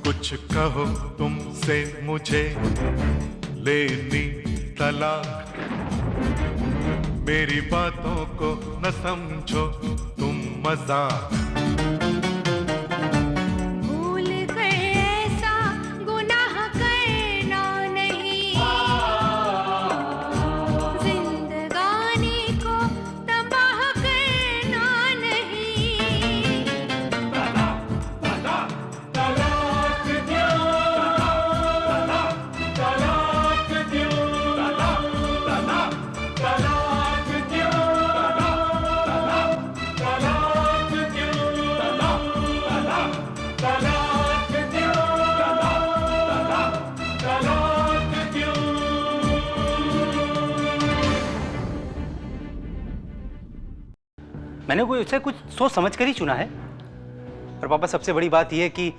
कुछ कहो तुमसे मुझे लेनी तलाक, मेरी बातों को न समझो तुम मजाक। भूल कर ऐसा गुनाह करना नहीं, जिंदगानी को तबाह करना नहीं। तलाक दो, तलाक दो, तलाक दो, तलाक दो, तलाक दो, तलाक दो। मैंने कोई उससे कुछ सोच समझ कर ही चुना है। और पापा सबसे बड़ी बात यह है कि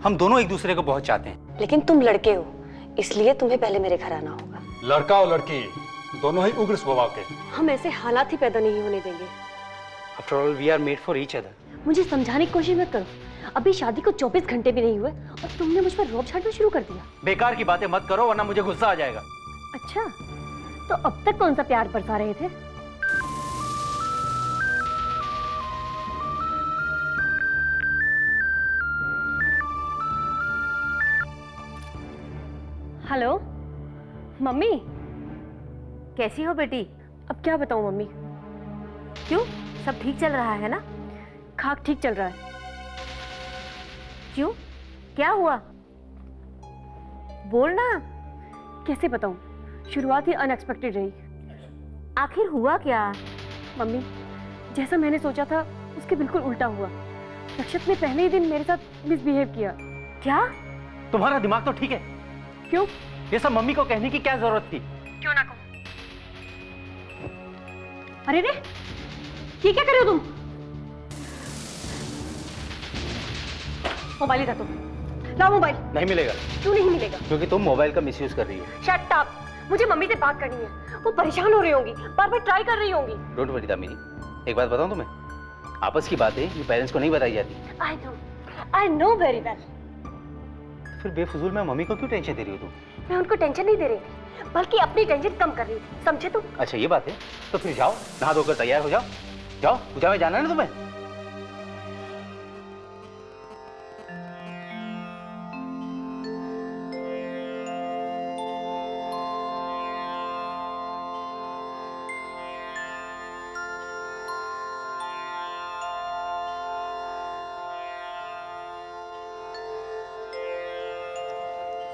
हम दोनों एक दूसरे को बहुत चाहते हैं। लेकिन तुम लड़के हो, इसलिए तुम्हें पहले मेरे घर आना होगा। लड़का और लड़की दोनों ही उग्र स्वभाव के। हम ऐसे हालात ही पैदा नहीं होने देंगे। After all we are made for each other. मुझे समझाने की कोशिश मत करो। अभी शादी को 24 घंटे भी नहीं हुए और तुमने मुझ पर रौब छाटना शुरू कर दिया। बेकार की बातें मत करो वरना मुझे गुस्सा आ जाएगा। अच्छा, तो अब तक कौन सा प्यार बरसा रहे थे? हेलो मम्मी, कैसी हो बेटी? अब क्या बताऊं मम्मी, क्यों, सब ठीक चल रहा है ना? खाक ठीक चल रहा है। क्यों, क्या हुआ? बोलना। कैसे बताऊं, शुरुआत ही अनएक्सपेक्टेड रही। आखिर हुआ क्या? मम्मी, जैसा मैंने सोचा था उसके बिल्कुल उल्टा हुआ। रक्षत ने पहले ही दिन मेरे साथ मिसबिहेव किया। क्या? तुम्हारा दिमाग तो ठीक है? क्यों? ये सब मम्मी को कहने की क्या जरूरत थी? क्यों ना कहूं? अरे रे, ये क्या कर रहे हो तुम? मोबाइल इधर, तुम लाओ मोबाइल। नहीं मिलेगा। क्यों नहीं मिलेगा? क्योंकि तुम मोबाइल का मिसयूज कर रही हो। शट अप, मुझे मम्मी से बात करनी है। वो परेशान हो रही होंगी, बार बार ट्राई कर रही होंगी। डोंट वरी दामिनी, एक बात बताऊं तुम्हें, आपस की बातें ये पेरेंट्स को नहीं बताई जाती। I know very well. फिर बेफजूल में मम्मी को क्यों टेंशन दे रही हो तुम? मैं उनको टेंशन नहीं दे रही थी, बल्कि अपनी टेंशन कम कर रही थी, समझे तुम? अच्छा ये बात है, तो फिर जाओ नहा धोकर तैयार हो जाओ। जाओ, पूजा में जाना है ना तुम्हें?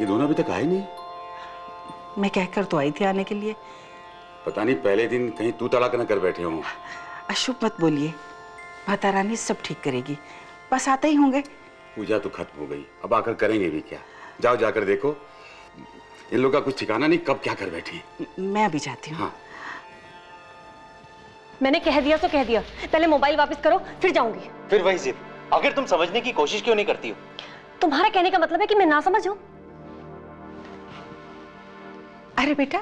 ये दोनों अभी तक आए नहीं। मैं कहकर तो आई थी आने के लिए। पता नहीं पहले दिन कहीं तू तड़ाक न कर बैठे हों। अशुभ मत बोलिए, माता रानी सब ठीक करेगी, बस आते ही होंगे। पूजा तो खत्म हो गई, अब आकर करेंगे भी क्या? जाओ जाकर देखो, इन लोगों का कुछ ठिकाना नहीं, कब क्या कर बैठी। मैं अभी जाती हूँ। हाँ। मैंने कह दिया तो कह दिया, पहले मोबाइल वापस करो फिर जाऊंगी। फिर वही जिद, आखिर तुम समझने की कोशिश क्यों नहीं करती हो? तुम्हारा कहने का मतलब है कि मैं ना समझूं? अरे बेटा,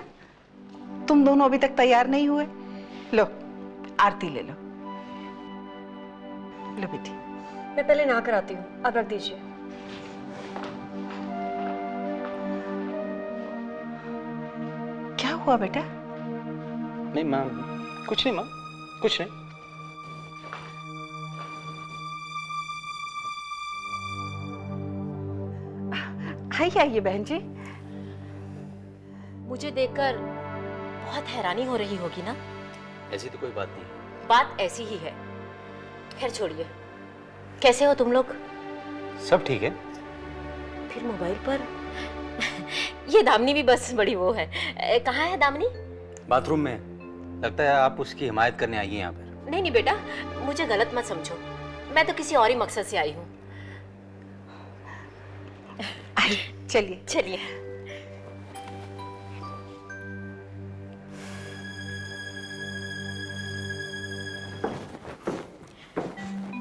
तुम दोनों अभी तक तैयार नहीं हुए? लो आरती ले लो। लो बेटी। मैं पहले नहा कर आती हूँ, अब रख दीजिए। क्या हुआ बेटा? नहीं माँ, कुछ नहीं माँ, कुछ नहीं। आइए आइए बहन जी। मुझे देखकर बहुत हैरानी हो रही होगी ना? ऐसी तो कोई बात नहीं। बात ऐसी ही है। खैर छोड़िए, कैसे हो तुम लोग? सब ठीक है। फिर मोबाइल पर ये दामिनी भी बस बड़ी वो है। कहाँ है दामिनी? बाथरूम में, लगता है आप उसकी हिमायत करने आई हैं यहाँ पर। नहीं नहीं बेटा, मुझे गलत मत समझो, मैं तो किसी और ही मकसद से आई हूँ। चलिए चलिए।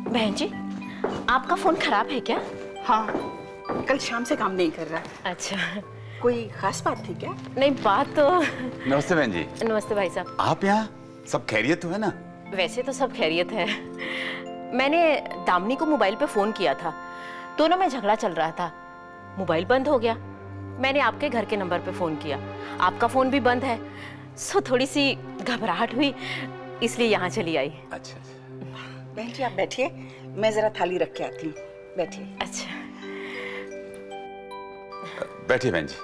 बहन जी, आपका फोन खराब है क्या? हाँ, कल शाम से काम नहीं कर रहा। अच्छा, कोई खास बात थी क्या? नहीं बात तो। नमस्ते बहन जी। नमस्ते भाई साहब। आप यहाँ सब खैरियत तो है ना? वैसे तो सब खैरियत है। मैंने दामिनी को मोबाइल पे फोन किया था, दोनों में झगड़ा चल रहा था, मोबाइल बंद हो गया। मैंने आपके घर के नंबर पे फोन किया, आपका फोन भी बंद है। सो थोड़ी सी घबराहट हुई, इसलिए यहाँ चली आई। अच्छा। बहन जी आप बैठिए, मैं जरा थाली रख के आती हूँ। बैठिए। अच्छा, बैठिए बहन जी।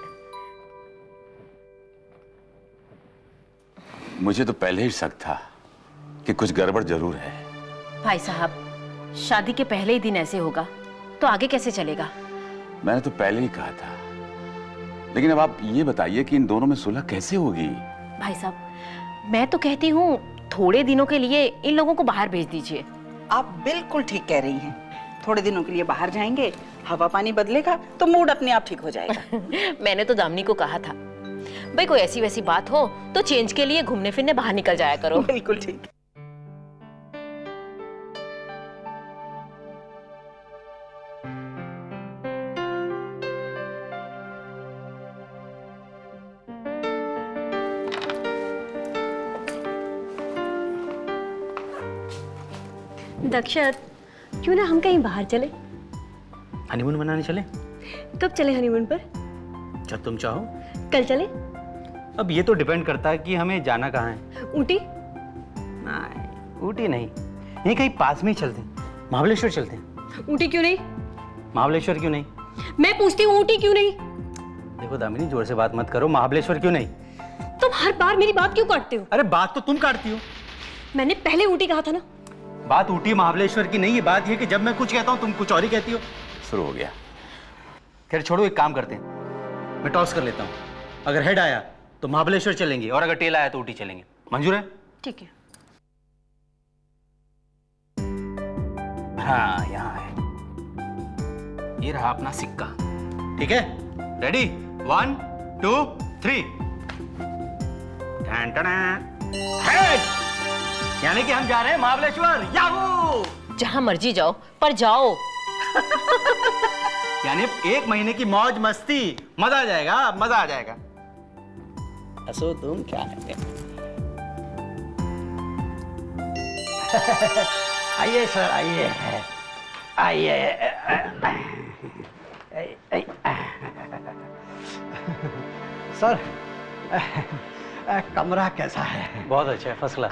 मुझे तो पहले ही शक था कि कुछ गड़बड़ जरूर है। भाई साहब, शादी के पहले ही दिन ऐसे होगा तो आगे कैसे चलेगा? मैंने तो पहले ही कहा था, लेकिन अब आप ये बताइए कि इन दोनों में सुलह कैसे होगी? भाई साहब, मैं तो कहती हूँ थोड़े दिनों के लिए इन लोगों को बाहर भेज दीजिए। आप बिल्कुल ठीक कह रही हैं। थोड़े दिनों के लिए बाहर जाएंगे, हवा पानी बदलेगा तो मूड अपने आप ठीक हो जाएगा। मैंने तो दामिनी को कहा था, भाई कोई ऐसी वैसी बात हो तो चेंज के लिए घूमने फिरने बाहर निकल जाया करो। बिल्कुल ठीक। दक्षत, क्यों ना हम कहीं बाहर चले? हनीमून मनाने चले? कब चले हनीमून पर? जब तुम चाहो। कल चले? अब ये तो डिपेंड करता है कि हमें जाना कहाँ है। ऊटी? नहीं, ऊटी नहीं, यहीं कहीं पास में ही चलते हैं। महाबलेश्वर चलते हैं। ऊटी क्यों नहीं? महाबलेश्वर क्यों नहीं? मैं पूछती हूँ ऊटी क्यों नहीं? देखो दामिनी, जोर से बात मत करो। महाबलेश्वर क्यों नहीं? तुम हर बार मेरी बात क्यों काटते हो? अरे बात तो तुम काटती हो। मैंने पहले ऊटी कहा था ना। बात ऊटी महाबलेश्वर की नहीं है, बात ये कि जब मैं कुछ कहता हूँ तुम कुछ और ही कहती हो। शुरू हो गया। खैर छोड़ो, एक काम करते हैं, मैं टॉस कर लेता हूँ। अगर हेड आया तो महाबलेश्वर चलेंगे और अगर टेल आया तो ऊटी चलेंगे। मंजूर है? ठीक है। हाँ, यहाँ है। ये रहा अपना सिक्का। ठीक है, रेडी? 1 2 3। हेड! यानी कि हम जा रहे हैं महाबलेश्वर। याहू! जहां मर्जी जाओ, पर जाओ। यानी 1 महीने की मौज मस्ती, मजा आ जाएगा, मजा आ जाएगा। असो तुम क्या है? आइए सर, आइए आइए। सर, कमरा कैसा है? बहुत अच्छा है, फर्स्ट क्लास।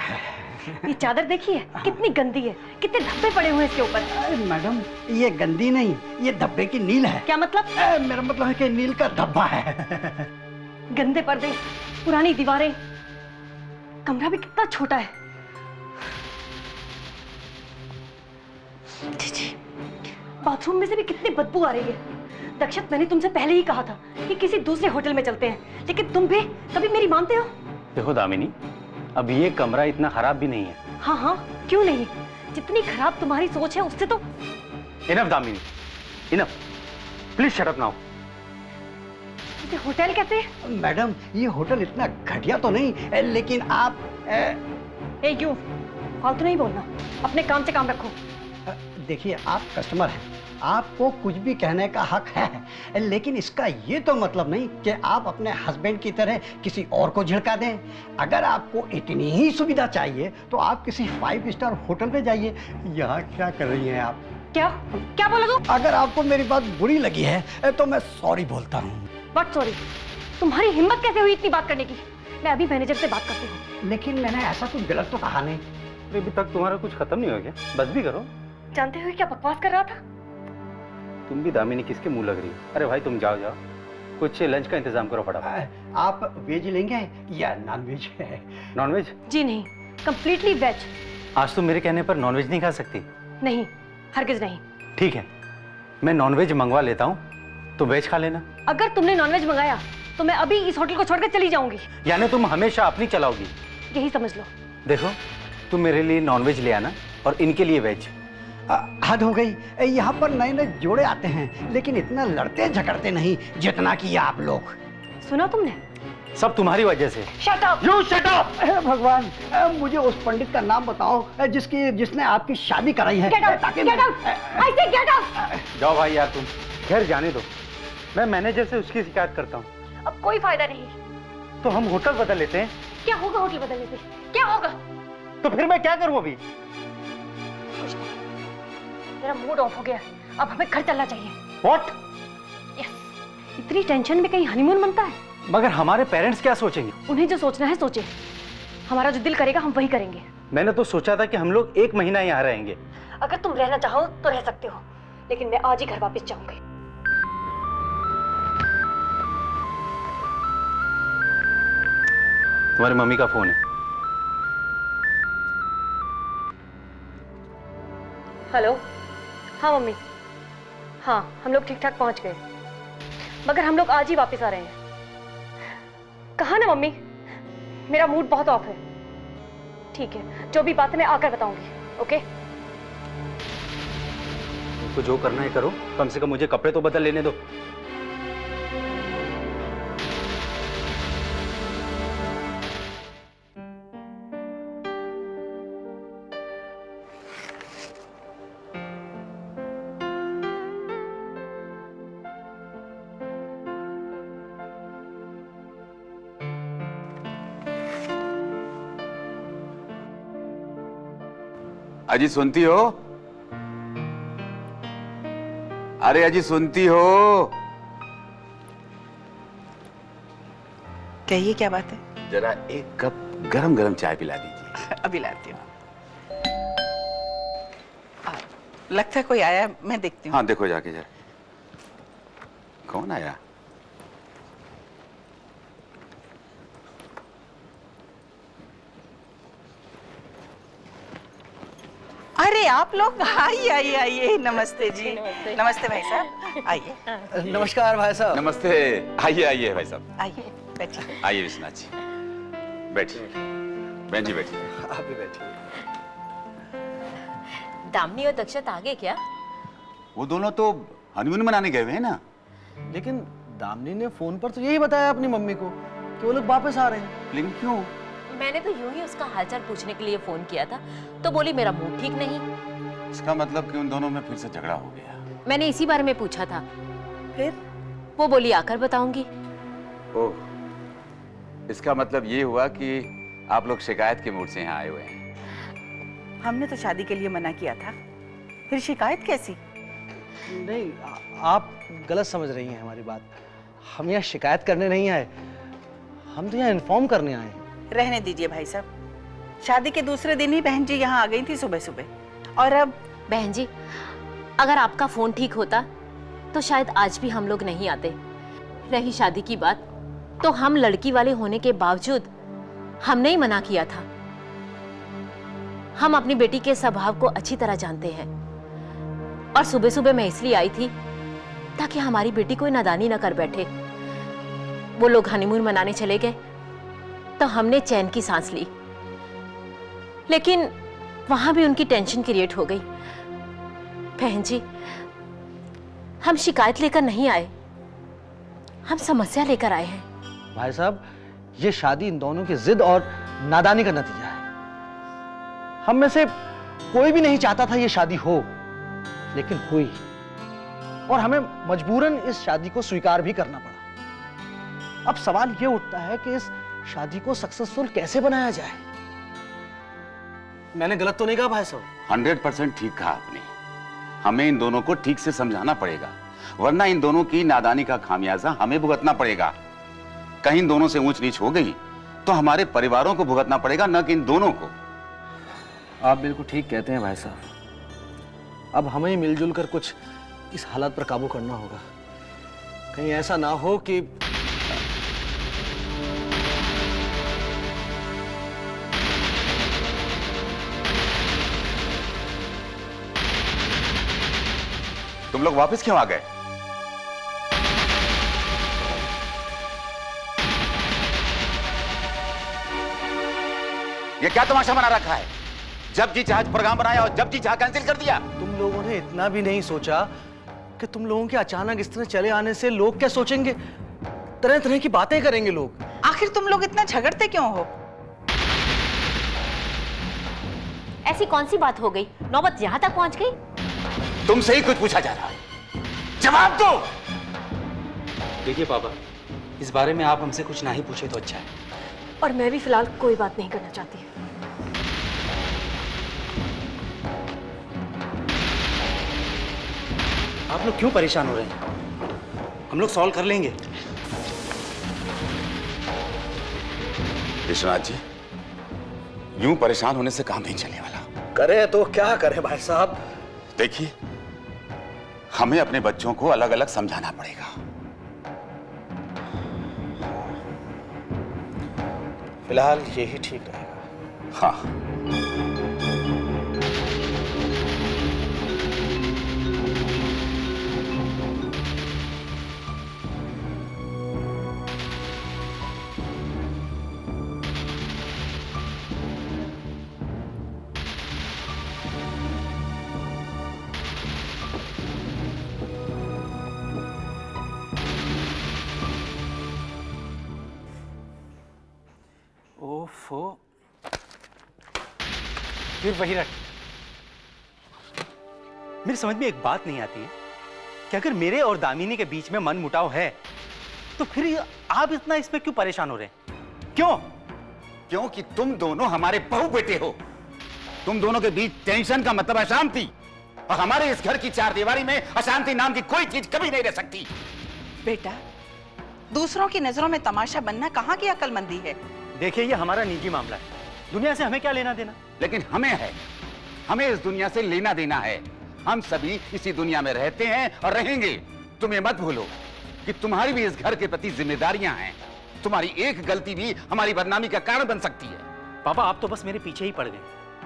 ये चादर देखिए कितनी गंदी है, कितने धब्बे पड़े हुए हैं इसके ऊपर। मैडम, ये गंदी नहीं, ये धब्बे की नील है। क्या मतलब? मेरा मतलब है कि नील का धब्बा है। गंदे पर्दे, पुरानी दीवारें, कमरा भी कितना छोटा है। छी, बाथरूम में से भी कितनी बदबू आ रही है। दक्षत, मैंने तुमसे पहले ही कहा था कि किसी दूसरे होटल में चलते हैं, लेकिन तुम भी कभी मेरी मानते हो? देखो दामिनी, अब ये कमरा इतना खराब भी नहीं है। हाँ हाँ, क्यों नहीं? जितनी खराब तुम्हारी सोच है उससे तो। Enough Damini, enough. Please shut up now. इसे होटल कहते हैं? मैडम, ये होटल इतना घटिया तो नहीं, लेकिन आप ए क्यों फालतू नहीं बोलना, अपने काम से काम रखो। देखिए, आप कस्टमर हैं, आपको कुछ भी कहने का हक है, लेकिन इसका ये तो मतलब नहीं कि आप अपने हस्बैंड की तरह किसी और को झिड़का दें। अगर आपको इतनी ही सुविधा चाहिए तो आप किसी 5 स्टार होटल में जाइए। यहाँ क्या कर रही हैं आप? क्या क्या बोला तू? अगर आपको मेरी बात बुरी लगी है तो मैं सॉरी बोलता हूँ। What sorry? तुम्हारी हिम्मत कैसे हुई इतनी बात करने की? मैं अभी मैनेजर से बात करती हूँ। लेकिन मैंने ऐसा कुछ गलत तो कहा नहीं। अभी तक तुम्हारा कुछ खत्म नहीं हो गया? बस भी करो। जानते हुए क्या बकवास कर रहा था? तुम भी दामिनी किसके मुंह लग रही हो? अरे भाई तुम जाओ जाओ, कुछ लंच का इंतजाम करो फटाफट। आप वेज लेंगे या नॉन वेज? Non veg? जी नहीं, कंप्लीटली वेज। आज तुम मेरे कहने पर नॉन वेज नहीं खा सकती? नहीं, हरगिज नहीं। ठीक है, मैं नॉन वेज मंगवा लेता हूँ, तो वेज खा लेना। अगर तुमने नॉन वेज मंगाया तो मैं अभी इस होटल को छोड़कर चली जाऊंगी। यानी तुम हमेशा अपनी चलाओगी? यही समझ लो। देखो, तुम मेरे लिए नॉन वेज ले आना और इनके लिए वेज। हद हो गई, यहाँ पर नए नए जोड़े आते हैं, लेकिन इतना लड़ते झगड़ते नहीं जितना कि आप लोग। सुना तुमने? सब तुम्हारी वजह से। Shut up! You shut up! भगवान, मुझे उस पंडित का नाम बताओ जिसने आपकी शादी कराई है। Get out! Get out! I say get out! जाओ भाई यार तुम, खैर जाने दो, मैं मैनेजर से उसकी शिकायत करता हूँ। अब कोई फायदा नहीं। तो हम होटल बदल लेते हैं। क्या होगा होटल बदलने से? क्या होगा? तो फिर मैं क्या करूँ अभी? कुछ नहीं, मेरा मूड ऑफ हो गया, अब हमें घर चलना चाहिए। What? यस। इतनी टेंशन में कहीं हनीमून मनता है? मगर हमारे पेरेंट्स क्या सोचेंगे? उन्हें जो सोचना है सोचे। हमारा जो दिल करेगा हम वही करेंगे। मैंने तो सोचा था कि हम लोग 1 महीना यहाँ रहेंगे। अगर तुम रहना चाहो तो रह सकते हो, लेकिन मैं आज ही घर वापस जाऊंगी। तुम्हारी मम्मी का फोन है। हेलो। हाँ मम्मी, हाँ हम लोग ठीक ठाक पहुंच गए, मगर हम लोग आज ही वापस आ रहे हैं। कहा ना मम्मी, मेरा मूड बहुत ऑफ है। ठीक है, जो भी बात है मैं आकर बताऊंगी। ओके? तो जो करना है करो, कम से कम मुझे कपड़े तो बदल लेने दो। अजी सुनती हो? अरे अजी सुनती हो? कहिए क्या बात है? जरा एक कप गरम गरम चाय पिला दीजिए। अभी लाती हूँ। लगता है कोई आया, मैं देखती हूँ। हाँ देखो जाके जरा, कौन आया? अरे आप लोग, आइए आइए आइए। नमस्ते जी। नमस्ते भाई साहब, आइए। नमस्कार भाई साहब। नमस्ते। आइए आइए भाई साहब, आइए बैठिए। आइए विश्वनाथ जी, बैठिए। बहन जी बैठिए। आप भी बैठिए। दामिनी और दक्षत आ गए क्या? वो दोनों तो हनीमून मनाने गए हुए हैं ना। लेकिन दामिनी ने फोन पर तो यही बताया अपनी मम्मी को कि वो लोग वापस आ रहे हैं। लेकिन क्यों? मैंने तो यूं ही उसका हालचाल पूछने के लिए फोन किया था, तो बोली मेरा मूड ठीक नहीं। इसका मतलब कि उन दोनों में फिर से झगड़ा हो गया। मैंने इसी बारे में पूछा था, फिर वो बोली आकर बताऊंगी। ओह, इसका मतलब ये हुआ कि आप लोग शिकायत के मूड से यहाँ आए हुए हैं। हमने तो शादी के लिए मना किया था, फिर शिकायत कैसी? नहीं, आप गलत समझ रही हैं हमारी बात। हम यहाँ शिकायत करने नहीं आए, हम तो यहाँ इन्फॉर्म करने आए हैं। रहने दीजिए भाई साहब, शादी के दूसरे दिन ही बहन जी यहाँ आ गई थी सुबह सुबह, और अब बहन जी, अगर आपका फोन ठीक होता तो शायद आज भी हम लोग नहीं आते। रही शादी की बात, तो हम लड़की वाले होने के बावजूद हमने ही मना किया था। हम अपनी बेटी के स्वभाव को अच्छी तरह जानते हैं, और सुबह सुबह मैं इसलिए आई थी ताकि हमारी बेटी कोई नादानी ना कर बैठे। वो लोग हनीमून मनाने चले गए तो हमने चैन की सांस ली, लेकिन वहां भी उनकी टेंशन क्रिएट हो गई। बहन जी, हम शिकायत लेकर नहीं आए, हम समस्या लेकर आए हैं। भाई साहब, ये शादी इन दोनों की जिद और नादानी का नतीजा है। हम में से कोई भी नहीं चाहता था ये शादी हो, लेकिन हुई, और हमें मजबूरन इस शादी को स्वीकार भी करना पड़ा। अब सवाल ये उठता है कि इस शादी को सक्सेसफुल कैसे बनाया जाए। मैंने गलत तो नहीं कहा भाई साहब? 100% ठीक कहा आपने। हमें इन दोनों को ठीक से समझाना पड़ेगा, वरना इन दोनों की नादानी का खामियाजा हमें भुगतना पड़ेगा। कहीं इन दोनों से ऊंच नीच हो गई तो हमारे परिवारों को भुगतना पड़ेगा, न कि इन दोनों को। आप बिल्कुल ठीक कहते हैं भाई साहब। अब हमें ही मिलजुल कर कुछ इस हालत पर काबू करना होगा। कहीं ऐसा ना हो कि तुम लोग वापस क्यों आ गए? ये क्या तमाशा बना रखा है? जब जी चाह प्रोग्राम बनाया और जब जी चाह कैंसिल कर दिया। तुम लोगों ने इतना भी नहीं सोचा कि तुम लोगों के अचानक इस तरह चले आने से लोग क्या सोचेंगे। तरह तरह की बातें करेंगे लोग। आखिर तुम लोग इतना झगड़ते क्यों हो? ऐसी कौन सी बात हो गई, नौबत यहां तक पहुंच गई? तुमसे ही कुछ पूछा जा रहा है, जवाब दो। देखिए पापा, इस बारे में आप हमसे कुछ ना ही पूछे तो अच्छा है। और मैं भी फिलहाल कोई बात नहीं करना चाहती। आप लोग क्यों परेशान हो रहे हैं? हम लोग सॉल्व कर लेंगे। विश्वनाथ जी, यूं परेशान होने से काम नहीं चलने वाला। करे तो क्या करे भाई साहब? देखिए, हमें अपने बच्चों को अलग अलग समझाना पड़ेगा। फिलहाल यही ठीक रहेगा। हाँ, ओफो, फिर वही रट। मेरी समझ में एक बात नहीं आती है कि अगर मेरे और दामिनी के बीच में मन मुटाव है तो फिर आप इतना इसमें क्यों परेशान हो रहे हैं? क्यों? क्योंकि तुम दोनों हमारे बहू बेटे हो। तुम दोनों के बीच टेंशन का मतलब अशांति, और हमारे इस घर की चार दीवारी में अशांति नाम की कोई चीज कभी नहीं रह सकती। बेटा, दूसरों की नजरों में तमाशा बनना कहाँ की अक्लमंदी है? देखिए, ये हमारा निजी मामला है, दुनिया से हमें क्या लेना देना। लेकिन हमें है, हमें इस दुनिया से लेना देना है। हम सभी इसी दुनिया में रहते हैं और रहेंगे। तुम ये मत भूलो कि तुम्हारी भी इस घर के प्रति जिम्मेदारियां हैं। तुम्हारी एक गलती भी हमारी बदनामी का कारण बन सकती है। पापा, आप तो बस मेरे पीछे ही पड़ गए।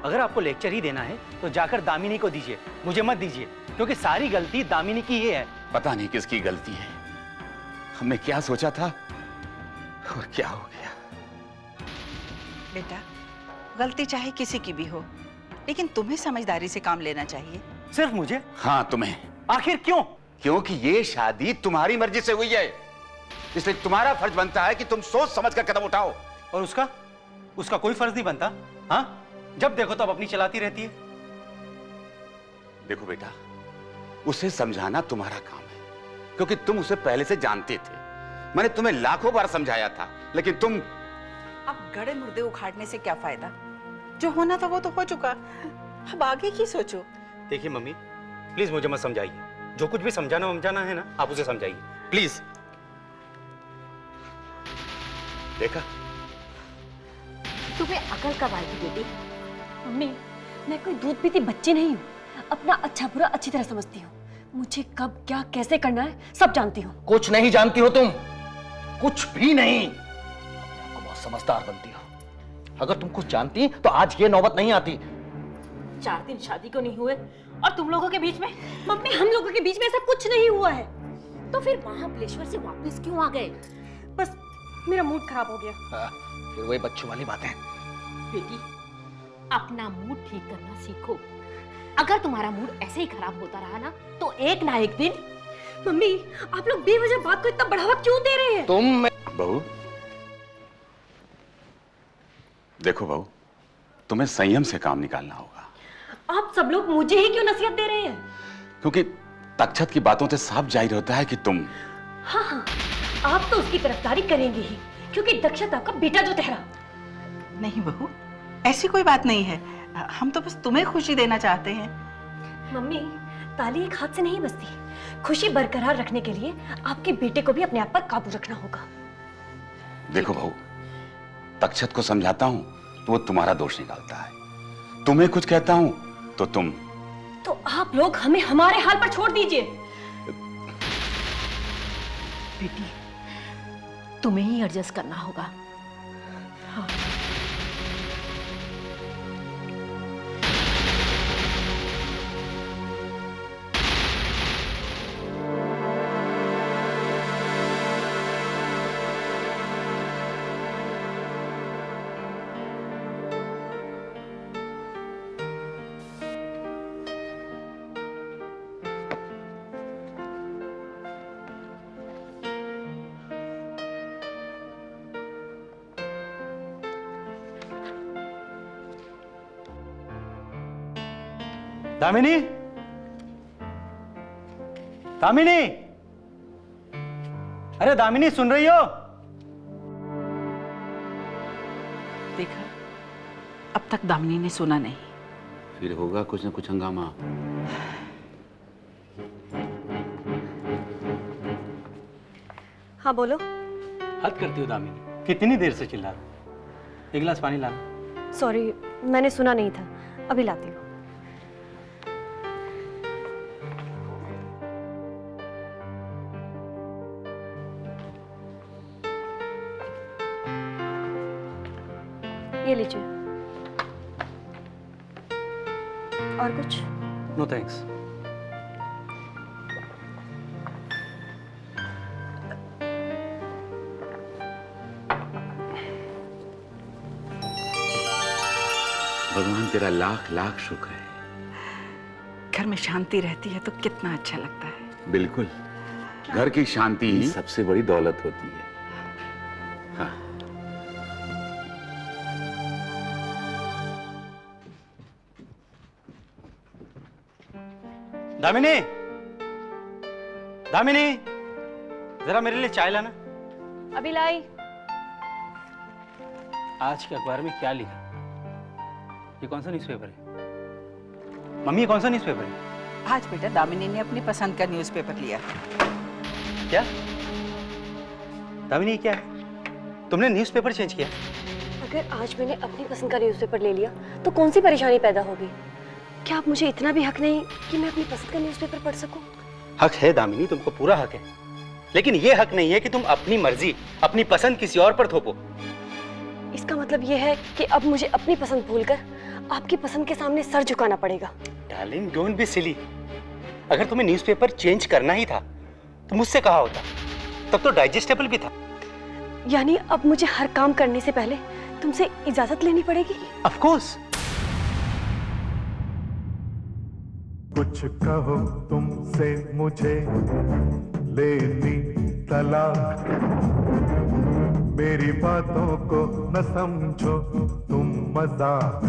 अगर आपको लेक्चर ही देना है तो जाकर दामिनी को दीजिए, मुझे मत दीजिए, क्योंकि सारी गलती दामिनी की ही है। पता नहीं किसकी गलती है। हमने क्या सोचा था और क्या हो गया। बेटा, गलती चाहे किसी की भी हो, लेकिन तुम्हें समझदारी से काम लेना चाहिए। सिर्फ मुझे? हाँ, तुम्हें। आखिर क्यों? क्योंकि ये शादी तुम्हारी मर्जी से हुई है, इसलिए तुम्हारा फर्ज बनता है कि तुम सोच समझ कर कदम उठाओ। और उसका कोई फर्ज नहीं बनता। हाँ, जब देखो तब अपनी चलाती रहती है। देखो बेटा, उसे समझाना तुम्हारा काम है, क्योंकि तुम उसे पहले से जानते थे। मैंने तुम्हें लाखों बार समझाया था, लेकिन तुम। अब गड़े मुर्दे उखाड़ने से क्या फायदा? जो होना था वो तो हो चुका, अब आगे की सोचो। देखिए मम्मी, प्लीज मुझे मत समझाइए। जो कुछ भी समझाना है ना, आप उसे समझाइए प्लीज। देखा, तुम्हें अकल कब आएगी बेटी? मम्मी, मैं कोई दूध पीती बच्ची नहीं हूँ। अपना अच्छा बुरा अच्छी तरह समझती हूँ। मुझे कब क्या कैसे करना है सब जानती हूँ। कुछ नहीं जानती हो तुम, कुछ भी नहीं। आपको बहुत समझदार बनती हो। अगर तुम कुछ जानती तो आज ये नौबत नहीं आती। 4 दिन शादी को नहीं हुए और तुम लोगों के बीच में, मम्मी हम लोगों के बीच में ऐसा कुछ नहीं हुआ है। तो फिर महाबलेश्वर से वापस क्यों आ गए? बस मेरा मूड खराब हो गया। फिर वही बच्चों वाली बातें। बेटी, अपना मूड ठीक करना सीखो। अगर तुम्हारा मूड ऐसे ही खराब होता रहा ना तो एक ना एक दिन। मम्मी, आप लोग बेवजह बात को इतना बढ़ावा क्यों दे रहे हैं? तुम बहू, देखो बहू, तुम्हें संयम से काम निकालना होगा। आप सब लोग मुझे ही क्यों नसीहत दे रहे हैं? क्योंकि तक्षत की बातों से साफ जाहिर होता है कि तुम। हाँ, आप तो उसकी तरफदारी करेंगे ही, क्योंकि दक्षत आपका बेटा जो ठहरा। नहीं बहू, ऐसी कोई बात नहीं है। हम तो बस तुम्हें खुशी देना चाहते हैं। मम्मी, ताली एक हाथ से नहीं बजती। खुशी बरकरार रखने के लिए आपके बेटे को भी अपने आप पर काबू रखना होगा। देखो बहू, तक्षत को समझाता हूं तो वो तुम्हारा दोष निकालता है। तुम्हें कुछ कहता हूं तो तुम। तो आप लोग हमें हमारे हाल पर छोड़ दीजिए। बेटी, तुम्हें ही एडजस्ट करना होगा। हाँ। दामिनी, दामिनी, अरे दामिनी, सुन रही हो? देखा, अब तक दामिनी ने सुना नहीं। फिर होगा कुछ न कुछ हंगामा। हाँ बोलो। हद करती हो दामिनी, कितनी देर से चिल्ला रहा हूं? एक गिलास पानी लाना। सॉरी, मैंने सुना नहीं था, अभी लाती हूँ। ये लीजिए। और कुछ? No thanks. भगवान तेरा लाख लाख शुक्र है। घर में शांति रहती है तो कितना अच्छा लगता है। बिल्कुल, घर की शांति ही सबसे बड़ी दौलत होती है। हाँ। दामिनी, दामिनी, जरा मेरे लिए चाय लाना। अभी लाई। आज के अखबार में क्या लिखा? ये कौन सा न्यूज़पेपर है? मम्मी, ये कौन सा न्यूज़पेपर है? आज बेटा दामिनी ने अपनी पसंद का न्यूज़पेपर लिया। क्या? दामिनी, क्या है? तुमने न्यूज़पेपर चेंज किया? अगर आज मैंने अपनी पसंद का न्यूज़पेपर ले लिया तो कौन सी परेशानी पैदा होगी? क्या आप मुझे इतना भी हक नहीं कि मैं अपनी पसंद का न्यूज़पेपर पढ़ सकूं? हक है दामिनी, तुमको पूरा हक है, लेकिन ये हक नहीं है कि तुम अपनी मर्जी, अपनी पसंद किसी और पर थोपो। इसका मतलब ये है कि अब मुझे अपनी पसंद भूलकर आपकी पसंद के सामने सर झुकाना पड़ेगा। Darling, don't be silly. अगर तुम्हें न्यूज़पेपर चेंज करना ही था तो मुझसे कहा होता, तब तो डाइजेस्टेबल भी था। यानी अब मुझे हर काम करने से पहले तुमसे इजाजत लेनी पड़ेगी? Of course. कुछ कहो तुमसे मुझे लेनी तलाक, मेरी बातों को न समझो तुम मजाक।